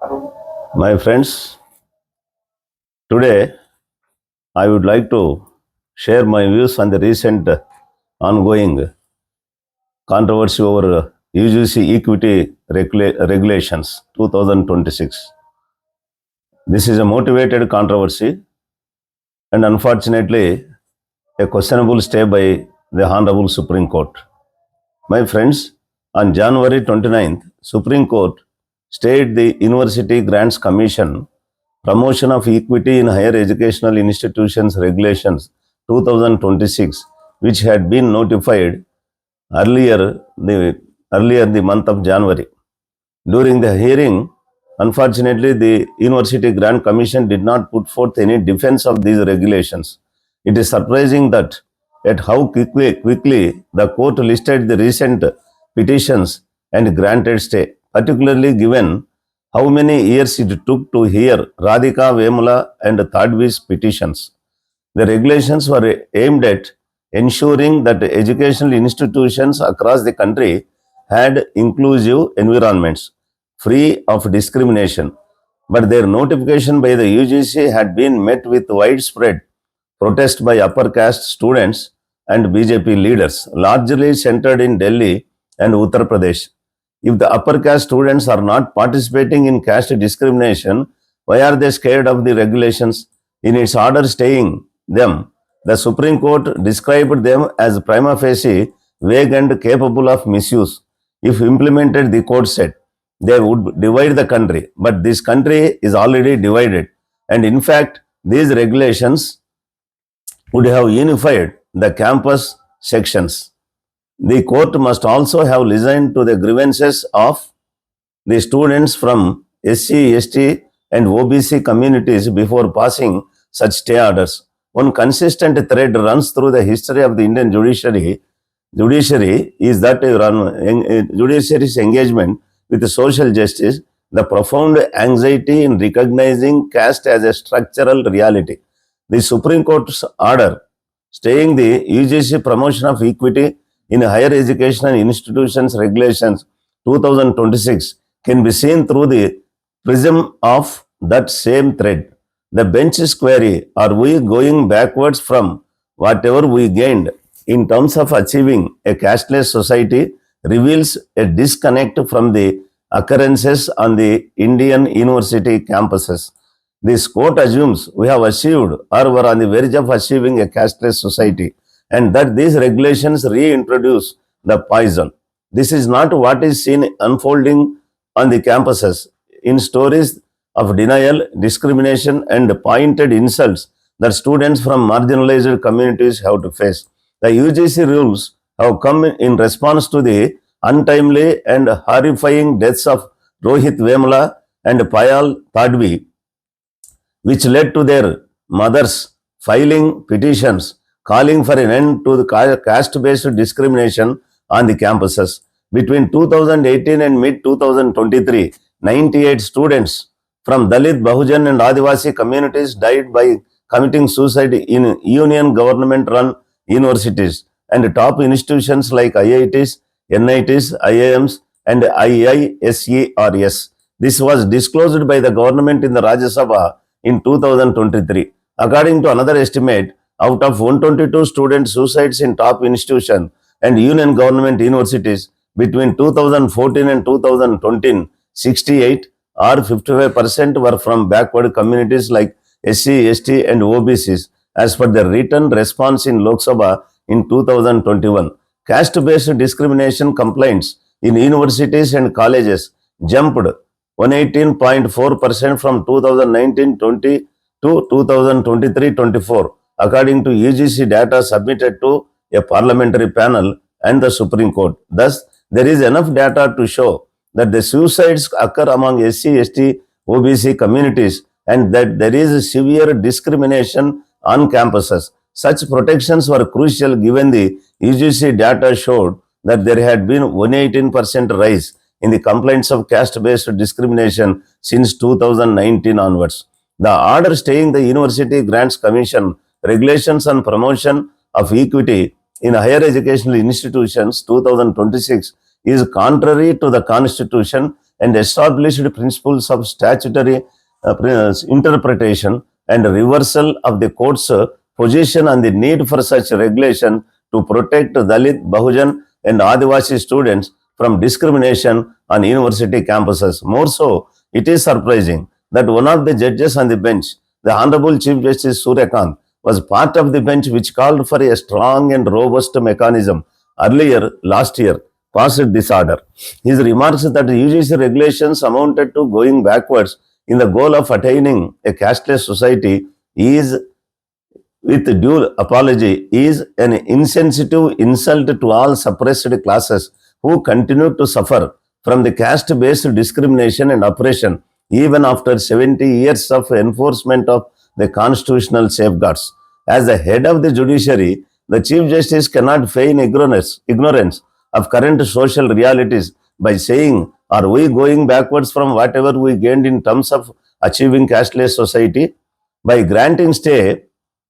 My friends, today I would like to share my views on the recent ongoing controversy over UGC Equity Regulations 2026. This is a motivated controversy and unfortunately a questionable stay by the Honorable Supreme Court. My friends, on January 29th, Supreme Court stayed the University Grants Commission Promotion of Equity in Higher Educational Institutions Regulations 2026, which had been notified earlier the month of January. During the hearing, unfortunately, the University Grant Commission did not put forth any defense of these regulations. It is surprising that at how quickly the court listed the recent petitions and granted stay, particularly given how many years it took to hear Radhika, Vemula, and Tadvi's petitions. The regulations were aimed at ensuring that educational institutions across the country had inclusive environments free of discrimination. But their notification by the UGC had been met with widespread protest by upper caste students and BJP leaders, largely centered in Delhi and Uttar Pradesh. If the upper caste students are not participating in caste discrimination, why are they scared of the regulations? In its order staying them, the Supreme Court described them as prima facie vague and capable of misuse. If implemented, the court said, they would divide the country. But this country is already divided. And in fact, these regulations would have unified the campus sections. The court must also have listened to the grievances of the students from SC, ST, and OBC communities before passing such stay orders. One consistent thread runs through the history of the Indian judiciary is that judiciary's engagement with social justice, the profound anxiety in recognizing caste as a structural reality. The Supreme Court's order staying the UGC Promotion of Equity in Higher Educational Institutions Regulations 2026 can be seen through the prism of that same thread. The bench's query, are we going backwards from whatever we gained in terms of achieving a casteless society, reveals a disconnect from the occurrences on the Indian university campuses. This court assumes we have achieved or were on the verge of achieving a casteless society, and that these regulations reintroduce the poison. This is not what is seen unfolding on the campuses. In stories of denial, discrimination, and pointed insults that students from marginalized communities have to face. The UGC rules have come in response to the untimely and horrifying deaths of Rohit Vemula and Payal Tadvi, which led to their mothers filing petitions calling for an end to the caste-based discrimination on the campuses. Between 2018 and mid-2023, 98 students from Dalit, Bahujan, and Adivasi communities died by committing suicide in union government-run universities and top institutions like IITs, NITs, IIMs, and IISERS. This was disclosed by the government in the Rajya Sabha in 2023. According to another estimate, out of 122 student suicides in top institution and union government universities between 2014 and 2020, 68 or 55% were from backward communities like SC, ST, and OBCs, as per the written response in Lok Sabha in 2021. Caste-based discrimination complaints in universities and colleges jumped 118.4% from 2019-20 to 2023-24, according to UGC data submitted to a parliamentary panel and the Supreme Court. Thus, there is enough data to show that the suicides occur among SC, ST, OBC communities and that there is severe discrimination on campuses. Such protections were crucial given the UGC data showed that there had been 118% rise in the complaints of caste-based discrimination since 2019 onwards. The order staying the University Grants Commission Regulations on Promotion of Equity in Higher Educational Institutions 2026 is contrary to the Constitution and established principles of statutory interpretation and reversal of the court's position on the need for such regulation to protect Dalit, Bahujan, and Adivasi students from discrimination on university campuses. More so, it is surprising that one of the judges on the bench, the Honorable Chief Justice Suryakant, was part of the bench which called for a strong and robust mechanism earlier last year, passed this order. His remarks that the UGC regulations amounted to going backwards in the goal of attaining a casteless society is, with due apology, is an insensitive insult to all suppressed classes who continue to suffer from the caste-based discrimination and oppression even after 70 years of enforcement of the constitutional safeguards. As the head of the judiciary, the Chief Justice cannot feign ignorance of current social realities by saying, "Are we going backwards from whatever we gained in terms of achieving casteless society?" By granting stay,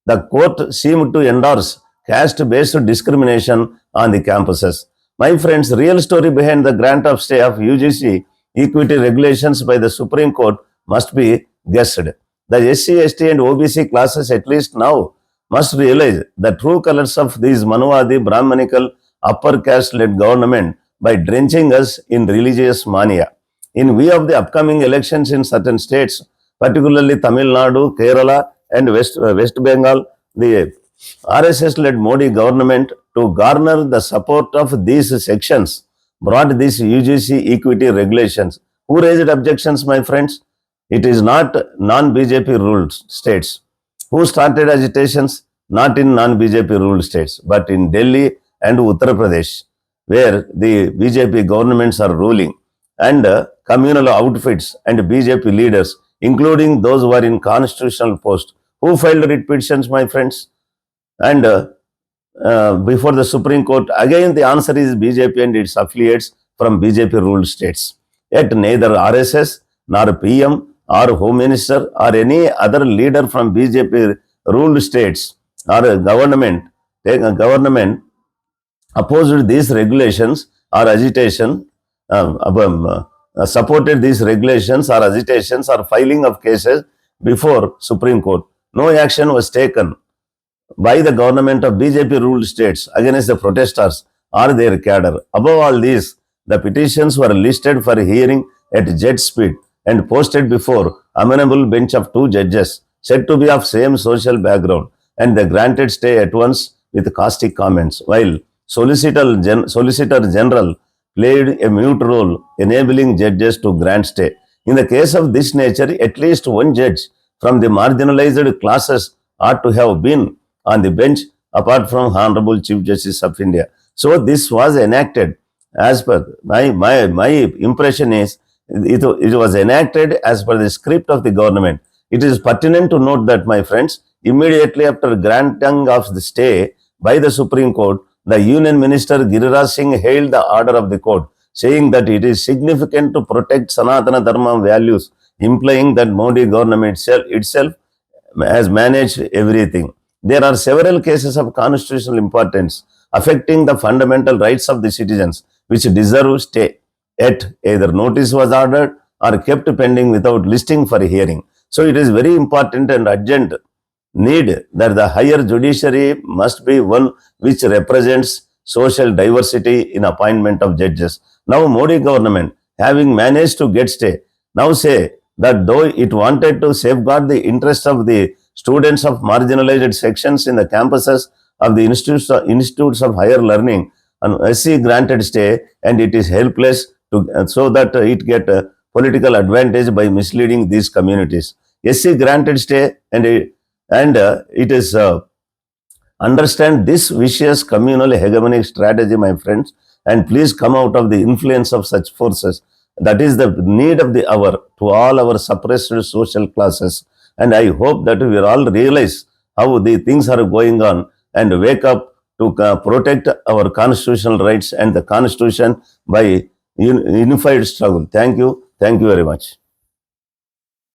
the court seemed to endorse caste-based discrimination on the campuses. My friends, real story behind the grant of stay of UGC equity regulations by the Supreme Court must be guessed. The SC, ST and OBC classes, at least now, must realize the true colors of these Manuvadi, Brahmanical, upper caste-led government by drenching us in religious mania. In view of the upcoming elections in certain states, particularly Tamil Nadu, Kerala, and West Bengal, the RSS-led Modi government, to garner the support of these sections, brought these UGC equity regulations. Who raised objections, my friends? It is not non-BJP ruled states. Who started agitations? Not in non-BJP ruled states, but in Delhi and Uttar Pradesh, where the BJP governments are ruling, and communal outfits and BJP leaders, including those who are in constitutional posts. Who filed writ petitions, my friends? And before the Supreme Court, again the answer is BJP and its affiliates from BJP ruled states. Yet neither RSS nor PM or Home Minister or any other leader from BJP ruled states or government opposed these regulations or agitation, supported these regulations or agitations or filing of cases before Supreme Court. No action was taken by the government of BJP ruled states against the protesters or their cadre. Above all these, the petitions were listed for hearing at jet speed and posted before amenable bench of 2 judges said to be of same social background, and they granted stay at once with caustic comments, while Solicitor General played a mute role enabling judges to grant stay. In the case of this nature, at least one judge from the marginalized classes ought to have been on the bench apart from Honorable Chief Justice of India. So this was enacted as per my impression is it was enacted as per the script of the government. It is pertinent to note that, my friends, immediately after granting of the stay by the Supreme Court, the Union Minister Giriraj Singh hailed the order of the court, saying that it is significant to protect Sanatana Dharma values, implying that Modi government itself has managed everything. There are several cases of constitutional importance affecting the fundamental rights of the citizens which deserve stay. Yet either notice was ordered or kept pending without listing for hearing. So it is very important and urgent need that the higher judiciary must be one which represents social diversity in appointment of judges. Now Modi government, having managed to get stay, now say that though it wanted to safeguard the interest of the students of marginalized sections in the campuses of the institutes of higher learning, and SC granted stay, and it is helpless to so that it get a political advantage by misleading these communities. SC granted stay, and it is understand this vicious communal hegemonic strategy, my friends, and please come out of the influence of such forces. That is the need of the hour to all our suppressed social classes. And I hope that we all realize how the things are going on and wake up to protect our constitutional rights and the Constitution by unified struggle. Thank you. Thank you very much.